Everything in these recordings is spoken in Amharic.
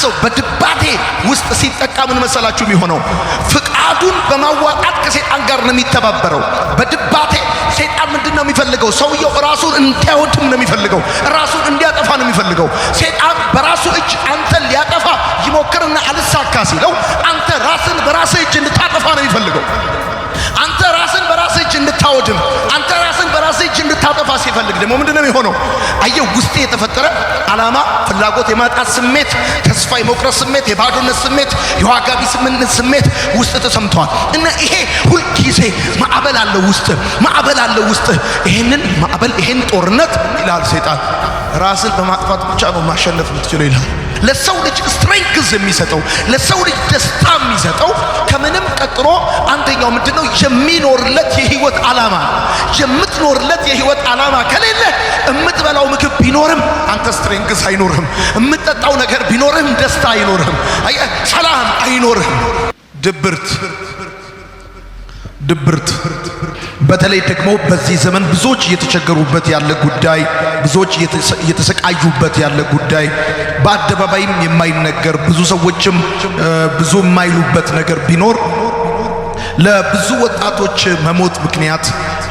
ሰው በድባቴ ውስጥ ሲጠቃ ምን መሰላችሁ የሚሆነው? ፍቃዱን በማዋጣት ከሰይጣን ጋር ነው የሚተባበረው። በድባቴ ሰይጣን ምንድነው የሚፈልገው? ሰውየው ራሱን እንዲያወድም ነው የሚፈልገው። ራሱን እንዲያጠፋ ነው የሚፈልገው። ሰይጣን በራሱ እጅ አንተን ሊያጠፋ ይሞክርና አልሳካ ሲለው አንተ ራስን በራስህ እጅ እንድታጠፋ ነው የሚፈልገው። አንተ ራስን በራስህ እጅ እንድታወድም፣ አንተ ራስን በራስህ እጅ እንድታጠፋ ሲፈልግ ደግሞ ምንድነው የሚሆነው? አየው፣ ውስጥ የተፈጠረ ዓላማ፣ ፍላጎት፣ የማጣት ስሜት፣ ተስፋ የመቁረጥ ስሜት፣ የባዶነት ስሜት፣ የዋጋ ቢስነት ስሜት ውስጥ ተሰምቷል። እና ይሄ ሁል ጊዜ ማዕበል አለ ውስጥ። ይሄንን ማዕበል፣ ይሄን ጦርነት ይላል ሰይጣን ራስን በማጥፋት ብቻ ነው ማሸነፍ የምትችለው ይላል። ለሰው ልጅ ስትሬንግዝ የሚሰጠው፣ ለሰው ልጅ ደስታ የሚሰጠው ከምንም ቀጥሎ አንደኛው ምንድነው? የሚኖርለት የህይወት ዓላማ። የምትኖርለት የህይወት ዓላማ ከሌለ የምትበላው ምግብ ቢኖርም አንተ ስትሬንግዝ አይኖርህም። የምትጠጣው ነገር ቢኖርህም ደስታ አይኖርህም። ሰላም አይኖርህም። ድብርት በተለይ ደግሞ በዚህ ዘመን ብዙዎች እየተቸገሩበት ያለ ጉዳይ፣ ብዙዎች እየተሰቃዩበት ያለ ጉዳይ፣ በአደባባይም የማይነገር ብዙ ሰዎችም ብዙ የማይሉበት ነገር ቢኖር ለብዙ ወጣቶች መሞት ምክንያት፣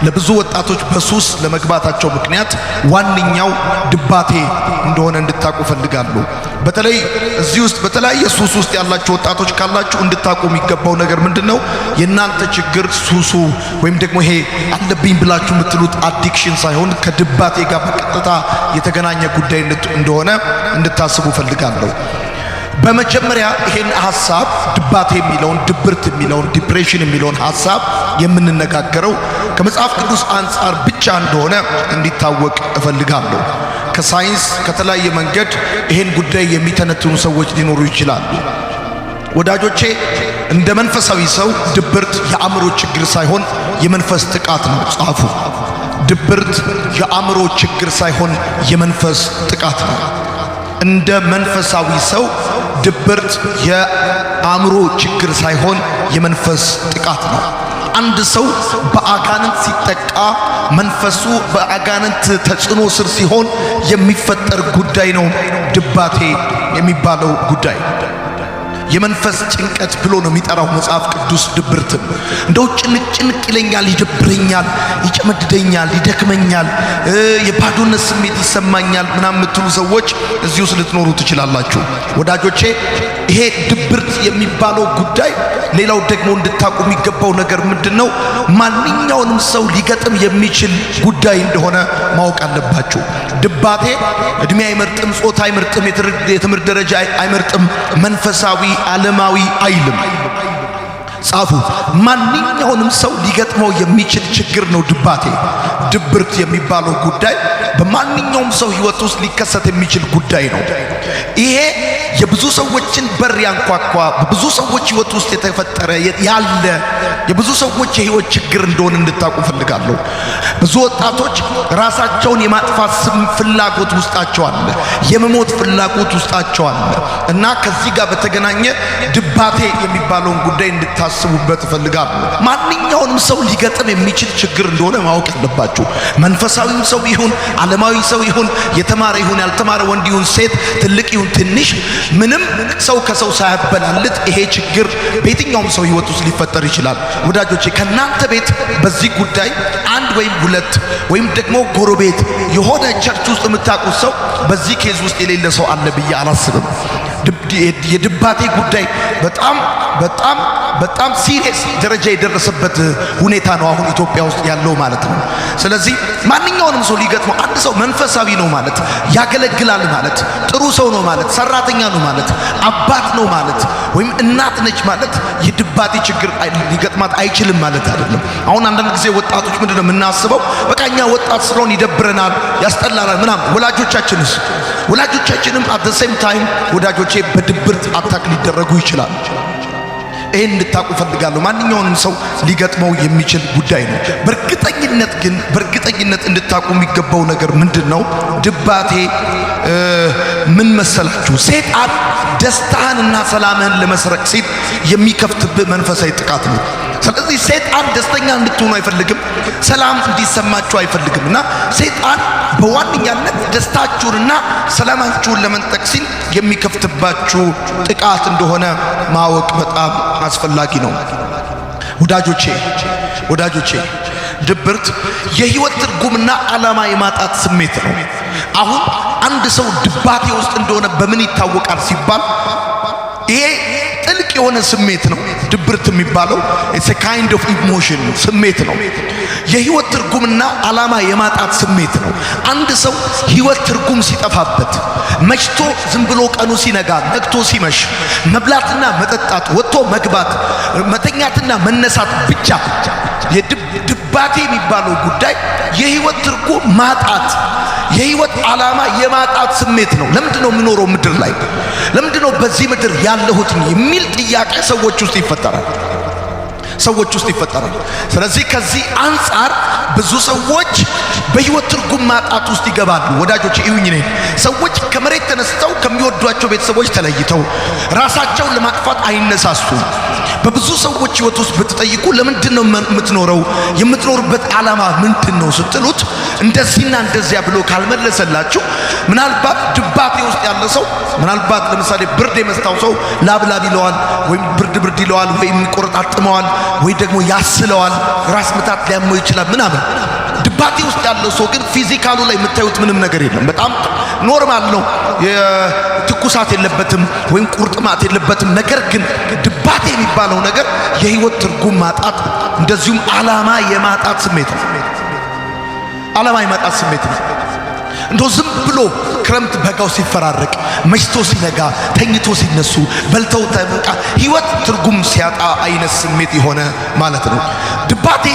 ለብዙ ወጣቶች በሱስ ለመግባታቸው ምክንያት ዋነኛው ድባቴ እንደሆነ እንድታቁ ፈልጋለሁ። በተለይ እዚህ ውስጥ በተለያየ ሱስ ውስጥ ያላችሁ ወጣቶች ካላችሁ እንድታቁ የሚገባው ነገር ምንድነው? የናንተ ችግር ሱሱ ወይም ደግሞ ይሄ አለብኝ ብላችሁ የምትሉት አዲክሽን ሳይሆን ከድባቴ ጋር በቀጥታ የተገናኘ ጉዳይ እንደሆነ እንድታስቡ ፈልጋለሁ። በመጀመሪያ ይሄን ሐሳብ ድባቴ የሚለውን፣ ድብርት የሚለውን፣ ዲፕሬሽን የሚለውን ሐሳብ የምንነጋገረው ከመጽሐፍ ቅዱስ አንጻር ብቻ እንደሆነ እንዲታወቅ እፈልጋለሁ። ከሳይንስ ከተለያየ መንገድ ይሄን ጉዳይ የሚተነትኑ ሰዎች ሊኖሩ ይችላሉ። ወዳጆቼ፣ እንደ መንፈሳዊ ሰው ድብርት የአእምሮ ችግር ሳይሆን የመንፈስ ጥቃት ነው። ጻፉ። ድብርት የአእምሮ ችግር ሳይሆን የመንፈስ ጥቃት ነው። እንደ መንፈሳዊ ሰው ድብርት የአእምሮ ችግር ሳይሆን የመንፈስ ጥቃት ነው። አንድ ሰው በአጋንንት ሲጠቃ መንፈሱ በአጋንንት ተጽዕኖ ስር ሲሆን የሚፈጠር ጉዳይ ነው ድባቴ የሚባለው ጉዳይ። የመንፈስ ጭንቀት ብሎ ነው የሚጠራው መጽሐፍ ቅዱስ ድብርትን። እንደው ጭንቅ ይለኛል፣ ይደብረኛል፣ ይጨመድደኛል፣ ይደክመኛል፣ የባዶነት ስሜት ይሰማኛል ምናምን የምትሉ ሰዎች እዚህ ውስጥ ልትኖሩ ትችላላችሁ። ወዳጆቼ፣ ይሄ ድብርት የሚባለው ጉዳይ ሌላው ደግሞ እንድታቁ የሚገባው ነገር ምንድነው? ማንኛውንም ሰው ሊገጥም የሚችል ጉዳይ እንደሆነ ማወቅ አለባችሁ። ድባቴ እድሜ አይመርጥም፣ ጾታ አይመርጥም፣ የትምህርት ደረጃ አይመርጥም፣ መንፈሳዊ ዓለማዊ አይልም። ጻፉ። ማንኛውንም ሰው ሊገጥመው የሚችል ችግር ነው ድባቴ። ድብርት የሚባለው ጉዳይ በማንኛውም ሰው ህይወት ውስጥ ሊከሰት የሚችል ጉዳይ ነው። ይሄ የብዙ ሰዎችን በር ያንኳኳ፣ በብዙ ሰዎች ህይወት ውስጥ የተፈጠረ ያለ የብዙ ሰዎች የህይወት ችግር እንደሆነ እንድታቁ ፈልጋለሁ። ብዙ ወጣቶች ራሳቸውን የማጥፋት ፍላጎት ውስጣቸው አለ፣ የመሞት ፍላጎት ውስጣቸው አለ እና ከዚህ ጋር በተገናኘ ድባቴ የሚባለውን ጉዳይ እንድታስቡበት ፈልጋለሁ። ማንኛውንም ሰው ሊገጥም የሚችል ችግር እንደሆነ ማወቅ አለባችሁ። መንፈሳዊም ሰው ይሁን፣ ዓለማዊ ሰው ይሁን፣ የተማረ ይሁን፣ ያልተማረ ወንድ ይሁን ሴት፣ ትልቅ ይሁን ትንሽ፣ ምንም ሰው ከሰው ሳያበላልጥ ይሄ ችግር በየትኛውም ሰው ህይወት ውስጥ ሊፈጠር ይችላል። ወዳጆቼ፣ ከናንተ ቤት በዚህ ጉዳይ አንድ ወይም ሁለት ወይም ደግሞ ጎረቤት የሆነ ቸርች ውስጥ የምታውቁት ሰው በዚህ ኬዝ ውስጥ የሌለ ሰው አለ ብዬ አላስብም። የድባቴ ጉዳይ በጣም ሲሪየስ ደረጃ የደረሰበት ሁኔታ ነው አሁን ኢትዮጵያ ውስጥ ያለው ማለት ነው። ስለዚህ ማንኛውንም ሰው ሊገጥመው፣ አንድ ሰው መንፈሳዊ ነው ማለት፣ ያገለግላል ማለት፣ ጥሩ ሰው ነው ማለት፣ ሰራተኛ ነው ማለት፣ አባት ነው ማለት ወይም እናት ነች ማለት የድባቴ ችግር ሊገጥማት አይችልም ማለት አይደለም። አሁን አንዳንድ ጊዜ ወጣቶች ምንድነው የምናስበው? በቃ እኛ ወጣት ስለሆን ይደብረናል፣ ያስጠላናል ምናምን። ወላጆቻችንም at the same time ወዳጆቼ በድብርት አታክ ሊደረጉ ይችላል። ይሄን እንድታቁ ፈልጋለሁ። ማንኛውንም ሰው ሊገጥመው የሚችል ጉዳይ ነው። በእርግጠኝነት እንድታቁ የሚገባው ነገር ምንድነው? ድባቴ ምን መሰላችሁ? ሰይጣን ደስታህንና ሰላምህን ለመስረቅ ሲል የሚከፍትብህ መንፈሳዊ ጥቃት ነው። ስለዚህ ሰይጣን ደስተኛ እንድትሆኑ አይፈልግም፣ ሰላም እንዲሰማችሁ አይፈልግምና ሰይጣን በዋነኛነት ደስታችሁንና ሰላማችሁን ለመንጠቅ ሲል የሚከፍትባችሁ ጥቃት እንደሆነ ማወቅ በጣም አስፈላጊ ነው። ወዳጆቼ ድብርት የህይወት ትርጉምና ዓላማ የማጣት ስሜት ነው። አሁን አንድ ሰው ድባቴ ውስጥ እንደሆነ በምን ይታወቃል ሲባል ይሄ ጥልቅ የሆነ ስሜት ነው። ድብርት የሚባለው it's a kind of emotion ስሜት ነው። የህይወት ትርጉምና ዓላማ የማጣት ስሜት ነው። አንድ ሰው ህይወት ትርጉም ሲጠፋበት መሽቶ ዝም ብሎ ቀኑ ሲነጋ ነግቶ ሲመሽ መብላትና መጠጣት ወጥቶ መግባት መተኛትና መነሳት ብቻ የድባቴ የሚባለው ጉዳይ የህይወት ትርጉም ማጣት የህይወት ዓላማ የማጣት ስሜት ነው። ለምንድነው የምኖረው ምድር ላይ? ለምንድነው በዚህ ምድር ያለሁት የሚል ጥያቄ ሰዎች ውስጥ ይፈጠራል። ስለዚህ ከዚህ አንፃር ብዙ ሰዎች በህይወት ትርጉም ማጣት ውስጥ ይገባሉ። ወዳጆች እዩኝ ነኝ ሰዎች ከመሬት ተነስተው ከሚወዷቸው ቤተሰቦች ተለይተው ራሳቸውን ለማጥፋት አይነሳሱም። በብዙ ሰዎች ህይወት ውስጥ ብትጠይቁ ለምንድነው የምትኖረው የምትኖርበት ዓላማ ምንድነው ስትሉት እንደዚህና እንደዚያ ብሎ ካልመለሰላችሁ ምናልባት ድባቴ ውስጥ ያለ ሰው ምናልባት ለምሳሌ ብርድ የመስታው ሰው ላብላብ ይለዋል ወይም ብርድ ይለዋል ወይም ይቆረጣጥመዋል ወይ ደግሞ ያስለዋል ራስ ምታት ሊያመው ይችላል ምናምን። ድባቴ ውስጥ ያለው ሰው ግን ፊዚካሉ ላይ የምታዩት ምንም ነገር የለም፣ በጣም ኖርማል ነው። ትኩሳት የለበትም ወይም ቁርጥማት የለበትም። ነገር ግን ድባቴ የሚባለው ነገር የህይወት ትርጉም ማጣት እንደዚሁም ዓላማ የማጣት ስሜት ነው። እንደው ዝም ብሎ ክረምት በጋው ሲፈራረቅ መሽቶ ሲነጋ ተኝቶ ሲነሱ በልተው ተመቃ ህይወት ትርጉም ሲያጣ አይነት ስሜት የሆነ ማለት ነው። ድባቴ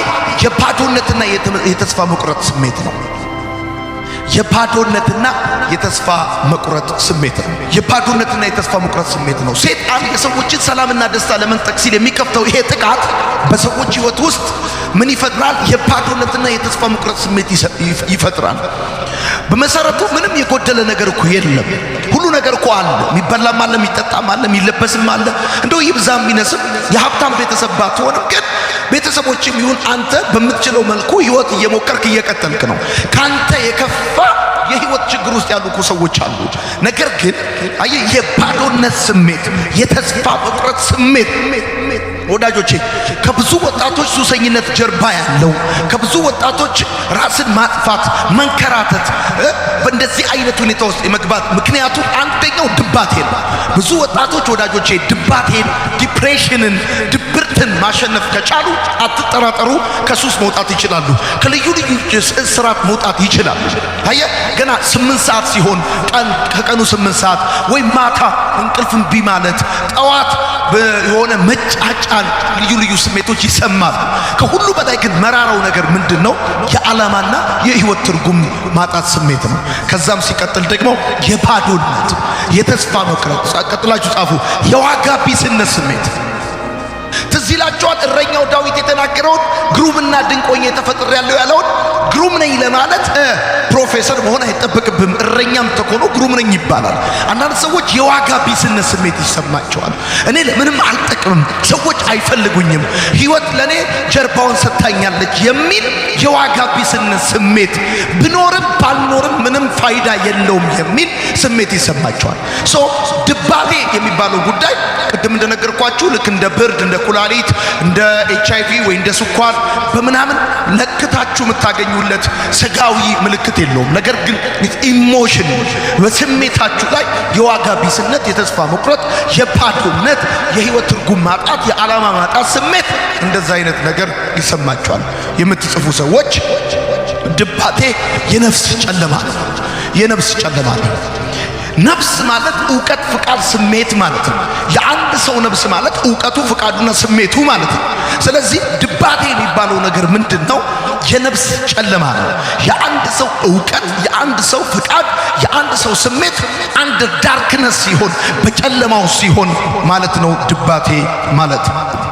የባዶነትና የተስፋ መቁረጥ ስሜት ነው። የባዶነትና የተስፋ መቁረጥ ስሜት ነው። ሰይጣን የሰዎችን ሰላምና ደስታ ለመንጠቅ ሲል የሚከፍተው ይሄ ጥቃት በሰዎች ህይወት ውስጥ ምን ይፈጥራል? የባዶነትና የተስፋ መቁረጥ ስሜት ይፈጥራል። በመሰረቱ ምንም የጎደለ ነገር እኮ የለም። ሁሉ ነገር እኮ አለ። የሚበላም አለ፣ የሚጠጣም አለ፣ የሚለበስም አለ። እንደው ይብዛም ይነስም የሀብታም ቤተሰብ ባትሆንም ግን ቤተሰቦችም ይሁን አንተ በምትችለው መልኩ ህይወት እየሞከርክ እየቀጠልክ ነው። ካንተ የከፋ የህይወት ችግር ውስጥ ያሉ ሰዎች አሉ። ነገር ግን የባዶነት ስሜት የተስፋ መቁረጥ ስሜት ወዳጆቼ ከብዙ ወጣቶች ሱሰኝነት ጀርባ ያለው ከብዙ ወጣቶች ራስን ማጥፋት መንከራተት በእንደዚህ አይነት ሁኔታ ውስጥ የመግባት ምክንያቱ አንደኛው ድባቴ ነው። ብዙ ወጣቶች ወዳጆቼ ድባቴን ዲፕሬሽንን ድብርትን ማሸነፍ ከቻሉ አትጠራጠሩ ከሱስ መውጣት ይችላሉ። ከልዩ እስራት መውጣት ይችላሉ። አየ ገና 8 ሰዓት ሲሆን ከቀኑ 8 ሰዓት ወይ ማታ እንቅልፍ እምቢ ማለት ጠዋት የሆነ መጫጫን ልዩ ስሜቶች ይሰማል። ከሁሉ በላይ ግን መራራው ነገር ምንድነው? የዓላማና የህይወት ትርጉም ማጣት ስሜት ነው። ከዛም ሲቀጥል ደግሞ የባዶነት የተስፋ መቁረጥ ቀጥላችሁ ጻፉ። የዋጋ ቢስነት ስሜት ትዝ ይላችኋል። እረኛው ዳዊት የተናገረውን ግሩምና ድንቅ ሆኜ ተፈጥሬያለሁ ያለውን ግሩም ነኝ ለማለት ፕሮፌሰር መሆን አይጠበቅብም። እረኛም ተኮኖ ግሩም ነኝ ይባላል። አንዳንድ ሰዎች የዋጋ ቢስነት ስሜት ይሰማቸዋል። እኔ ለምንም አልጠቅምም፣ ሰዎች አይፈልጉኝም፣ ህይወት ለኔ ጀርባውን ሰጥታኛለች የሚል የዋጋ ቢስነት ስሜት ብኖርም ባልኖርም ምንም ፋይዳ የለውም የሚል ስሜት ይሰማቸዋል። ድባቴ የሚባለው ጉዳይ ቅድም እንደነገርኳችሁ ልክ እንደ ብርድ እንደ ኩላሊት እንደ HIV ወይ እንደ ስኳር በምናምን ለክታችሁ የምታገኙለት ስጋዊ ምልክት የለውም። ነገር ግን ኢሞሽን በስሜታችሁ ላይ የዋጋ ቢስነት፣ የተስፋ መቁረጥ፣ የባዶነት፣ የህይወት ትርጉም ማጣት፣ የዓላማ ማጣት ስሜት እንደዛ አይነት ነገር ይሰማችኋል የምትጽፉ ሰዎች ድባቴ የነፍስ ጨለማ ነው። ነፍስ ማለት ዕውቀት፣ ፍቃድ፣ ስሜት ማለት ነው። የአንድ ሰው ነፍስ ማለት ዕውቀቱ፣ ፍቃዱና ስሜቱ ማለት ነው። ስለዚህ ድባቴ የሚባለው ነገር ምንድነው? የነፍስ ጨለማ ነው። የአንድ ሰው ዕውቀት፣ የአንድ ሰው ፍቃድ፣ የአንድ ሰው ስሜት አንድ ዳርክነስ ሲሆን በጨለማው ሲሆን ማለት ነው ድባቴ ማለት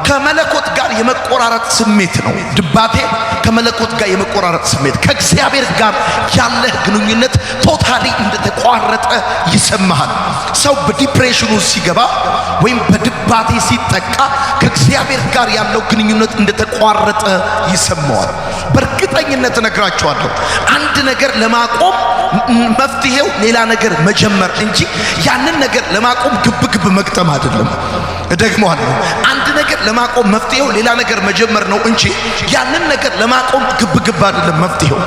ከመለኮት ጋር የመቆራረጥ ስሜት ነው። ድባቴ ከመለኮት ጋር የመቆራረጥ ስሜት፣ ከእግዚአብሔር ጋር ያለህ ግንኙነት ቶታሊ እንደተቋረጠ ይሰማሃል። ሰው በዲፕሬሽኑ ሲገባ ወይም በድባቴ ሲጠቃ ከእግዚአብሔር ጋር ያለው ግንኙነት እንደተቋረጠ ይሰማዋል። በእርግጠኝነት እነግራቸዋለሁ፣ አንድ ነገር ለማቆም መፍትሄው ሌላ ነገር መጀመር እንጂ ያንን ነገር ለማቆም ግብ መግጠም አይደለም። እደግመዋለሁ፣ አንድ ነገር ለማቆም መፍትሄው ሌላ ነገር መጀመር ነው እንጂ ያንን ነገር ለማቆም ግብ አይደለም መፍትሄው።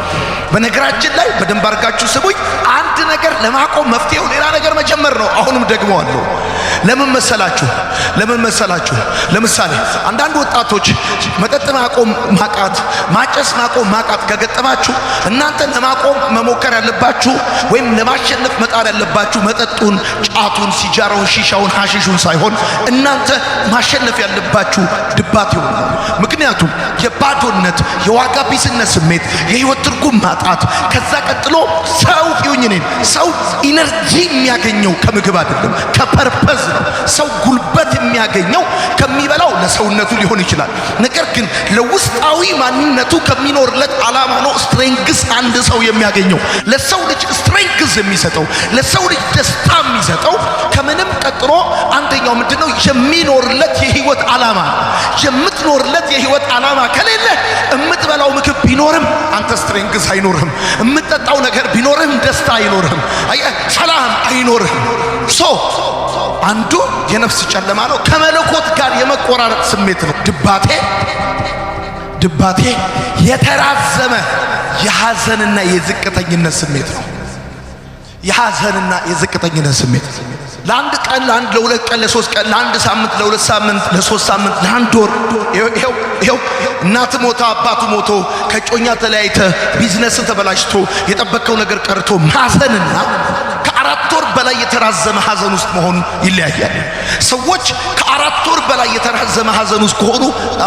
በነገራችን ላይ በደንብ አድርጋችሁ ስሙኝ፣ አንድ ነገር ለማቆም መፍትሄው ሌላ ነገር መጀመር ነው። አሁንም ደግመዋለሁ። ለምን መሰላችሁ? ለምሳሌ አንዳንድ ወጣቶች መጠጥ ማቆም ማቃት፣ ማጨስ ማቆም ማቃት ከገጠማችሁ እናንተ ለማቆም መሞከር ያለባችሁ ወይም ለማሸነፍ መጣር ያለባችሁ መጠጡን፣ ጫቱን፣ ሲጃራውን፣ ሺሻውን፣ ሐሺሹን ሳይሆን እናንተ ማሸነፍ ያለባችሁ ድባቴውን ነው። ምክንያቱም የባዶነት፣ የዋጋ ቢስነት ስሜት፣ የህይወት ትርጉም ማጣት፣ ከዛ ቀጥሎ ሰው ኢነርጂ የሚያገኘው ከምግብ አይደለም ከፐርፐዝ ነው። ሰው ጉልበት የሚያገኘው ከሚበላው ለሰውነቱ ሊሆን ይችላል። ነገር ግን ለውስጣዊ ማንነቱ ከሚኖርለት ዓላማ ነው። ስትሬንግስ አንድ ሰው የሚያገኘው ለሰው ልጅ ስትሬንግስ የሚሰጠው ለሰው ልጅ ደስታ የሚሰጠው ከምንም ቀጥሎ አንደኛው ምንድነው? የሚኖርለት የህይወት ዓላማ። የምትኖርለት የህይወት ዓላማ ከሌለ የምትበላው ምግብ ቢኖርም አንተ ስትሬንግስ አይኖርህም። የምትጠጣው ነገር ቢኖርህም ደስታ አይኖርህም። ሰላም አይኖርህም። አንዱ የነፍስ ጨለማ ነው። ከመለኮት ጋር የመቆራረጥ ስሜት ነው ድባቴ የተራዘመ የሐዘንና የዝቅተኝነት ስሜት ነው። የሐዘንና የዝቅተኝነት ስሜት ለአንድ ቀን፣ ለሁለት ቀን፣ ለሶስት ቀን፣ ለአንድ ሳምንት፣ ለሁለት ሳምንት፣ ለሶስት ሳምንት፣ ለአንድ ወር ይሄው እናት ሞታ አባቱ ሞቶ ከጮኛ ተለያይተ ቢዝነስ ተበላሽቶ የጠበቀው ነገር ቀርቶ ማዘንና ከአራት ወር በላይ የተራዘመ ሐዘን ውስጥ መሆኑ ይለያያል። ሰዎች ከአራት ወር በላይ የተራዘመ ሐዘን ውስጥ ከሆኑ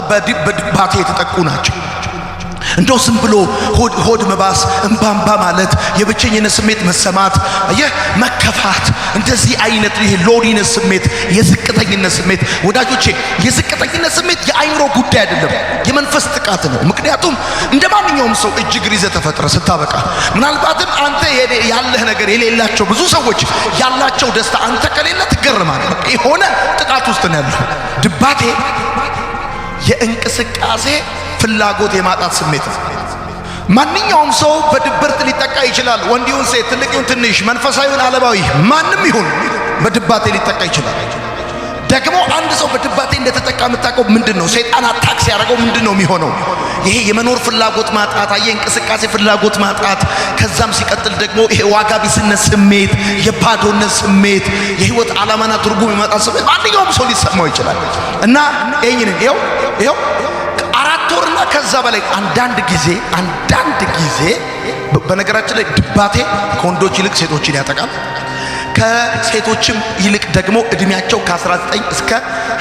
በድባቴ የተጠቁ ናቸው። እንደው ዝም ብሎ ሆድ መባስ፣ እንባንባ ማለት፣ የብቸኝነት ስሜት መሰማት፣ መከፋት፣ እንደዚህ አይነት ይሄ ሎኒነስ ስሜት፣ የዝቅተኝነት ስሜት ወዳጆቼ፣ የዝቅተኝነት ስሜት የአይምሮ ጉዳይ አይደለም፣ የመንፈስ ጥቃት ነው። ምክንያቱም እንደ ማንኛውም ሰው እጅግ ይዘህ ተፈጥረ ስታበቃ ምናልባትም አንተ ያለህ ነገር የሌላቸው ብዙ ሰዎች ያላቸው ደስታ አንተ ከሌለ ትገርማለህ። የሆነ ጥቃት ውስጥ ነው ያለው። ድባቴ የእንቅስቃሴ ፍላጎት የማጣት ስሜት ነው። ማንኛውም ሰው በድብርት ሊጠቃ ይችላል። ወንድ ይሁን ሴት፣ ትልቅ ይሁን ትንሽ፣ መንፈሳዊውን ዓለማዊ ማንም ይሁን በድባቴ ሊጠቃ ይችላል። ደግሞ አንድ ሰው በድባቴ እንደተጠቃ የምታውቀው ምንድነው? ሰይጣን አታክ ሲያደርገው ምንድነው የሚሆነው? ይሄ የመኖር ፍላጎት ማጣት፣ የእንቅስቃሴ ፍላጎት ማጣት፣ ከዛም ሲቀጥል ደግሞ ይሄ ዋጋ ቢስነት ስሜት፣ የባዶነት ስሜት፣ የህይወት ዓላማና ትርጉም የማጣት ስሜት ማንኛውም ሰው ሊሰማው ይችላል። እና ይሄው አራት ወርና ከዛ በላይ አንዳንድ ጊዜ በነገራችን ላይ ድባቴ ከወንዶች ይልቅ ሴቶችን ያጠቃል። ከሴቶችም ይልቅ ደግሞ እድሜያቸው ከ19 እስከ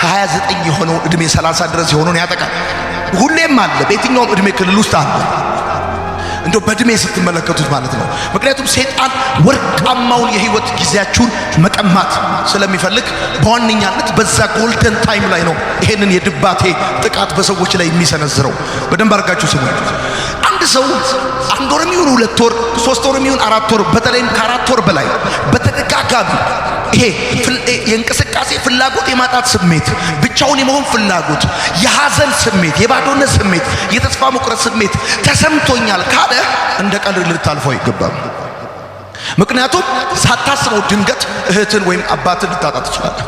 29 የሆነው እድሜ 30 ድረስ የሆነውን ያጠቃል። ሁሌም አለ፣ በየትኛውም እድሜ ክልል ውስጥ አለ። እንደው በእድሜ ስትመለከቱት ማለት ነው። ምክንያቱም ሰይጣን ወርቃማውን የህይወት ጊዜያችሁን መቀማት ስለሚፈልግ በዋነኛነት በዛ ጎልደን ታይም ላይ ነው ይሄንን የድባቴ ጥቃት በሰዎች ላይ የሚሰነዝረው። በደንብ አድርጋችሁ ስሙ። አንድ ሰው አንድ ወርም ይሁን ሁለት ወር፣ ሶስት ወርም ይሁን አራት ወር፣ በተለይም ከአራት ወር በላይ በተደጋጋሚ ይሄ የእንቅስቃሴ ፍላጎት የማጣት ስሜት፣ ብቻውን የመሆን ፍላጎት፣ የሐዘን ስሜት፣ የባዶነት ስሜት፣ የተስፋ መቁረጥ ስሜት ተሰምቶኛል ካለ እንደ ቀልድ ልታልፈው አይገባም። ምክንያቱም ሳታስበው ድንገት እህትን ወይም አባትን ልታጣ ትችላለህ።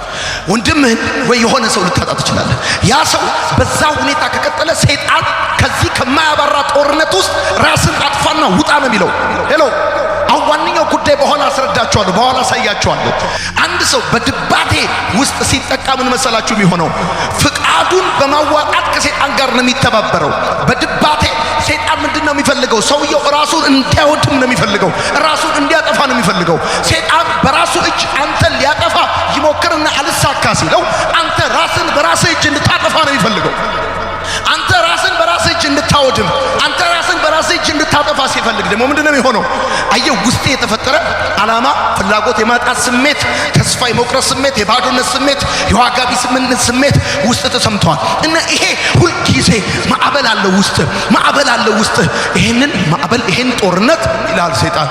ወንድምህን ወይ የሆነ ሰው ልታጣ ትችላለህ። ያ ሰው በዛ ሁኔታ ከቀጠለ ሰይጣን ከዚህ ከማያባራ ጦርነት ውስጥ ራስን አጥፋና ውጣ ነው የሚለው። አሁን ዋነኛው ጉዳይ በኋላ አስረዳችኋለሁ፣ በኋላ አሳያችኋለሁ። አንድ ሰው በድባቴ ውስጥ ሲጠቃ ምን መሰላችሁ የሚሆነው? ፍቃዱን በማዋጣት ከሰይጣን ጋር ነው የሚተባበረው። በድባቴ ሰይጣን ምንድን ነው የሚፈልገው? ሰውየው ራሱን እንዲያወድም ነው የሚፈልገው፣ ራሱን እንዲያጠፋ ነው የሚፈልገው። ሰይጣን በራሱ እጅ አንተን ሊያጠፋ ይሞክርና አልሳካ ሲለው አንተ ራስን በራስህ እጅ እንድታጠፋ ነው የሚፈልገው። አንተ ራስን በራስህ እጅ እንድታወድም፣ አንተ ራስን በራስህ እጅ ሊያሳጠፋ ሲፈልግ ደግሞ ምንድነው የሚሆነው? አየው ውስጥ የተፈጠረ ዓላማ፣ ፍላጎት፣ የማጣት ስሜት፣ ተስፋ የመቁረጥ ስሜት፣ የባዶነት ስሜት፣ የዋጋ ቢስነት ስሜት ውስጥ ተሰምቷል። እና ይሄ ሁል ጊዜ ማዕበል አለ ውስጥ። ይሄንን ማዕበል ይሄን ጦርነት ይላል ሰይጣን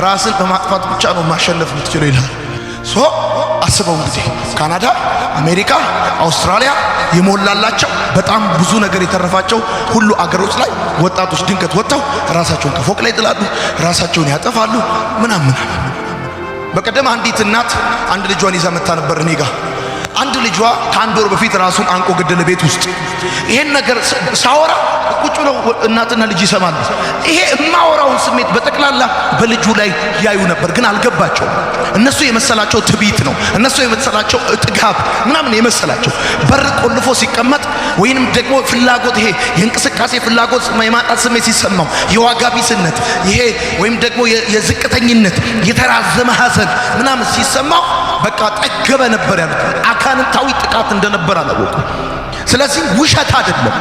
ራስን በማጥፋት ብቻ ነው ማሸነፍ የምትችለው ይላል። አስበው እንግዲህ ካናዳ፣ አሜሪካ፣ አውስትራሊያ የሞላላቸው በጣም ብዙ ነገር የተረፋቸው ሁሉ አገሮች ላይ ወጣቶች ድንገት ወጥተው ራሳቸውን ከፎቅ ላይ ይጥላሉ፣ ራሳቸውን ያጠፋሉ ምናምን። በቀደም አንዲት እናት አንድ ልጇን ይዛ መጣ ነበር እኔ ጋር። አንድ ልጇ ከአንድ ወር በፊት ራሱን አንቆ ገደለ ቤት ውስጥ። ይሄን ነገር ሳወራ ቁጭ ብለው እናትና ልጅ ይሰማሉ። ይሄ የማወራውን ስሜት በጠቅላላ በልጁ ላይ ያዩ ነበር፣ ግን አልገባቸው። እነሱ የመሰላቸው ትዕቢት ነው፣ እነሱ የመሰላቸው ጥጋብ ምናምን የመሰላቸው በር ቆልፎ ሲቀመጥ ወይንም ደግሞ ፍላጎት፣ ይሄ የእንቅስቃሴ ፍላጎት የማጣት ስሜት ሲሰማው፣ የዋጋ ቢስነት ይሄ ወይም ደግሞ የዝቅተኝነት የተራዘመ ሐዘን ምናምን ሲሰማው በቃ ጠገበ ነበር ያሉት። አካንንታዊ ጥቃት እንደነበር አላወቁ። ስለዚህ ውሸት አይደለም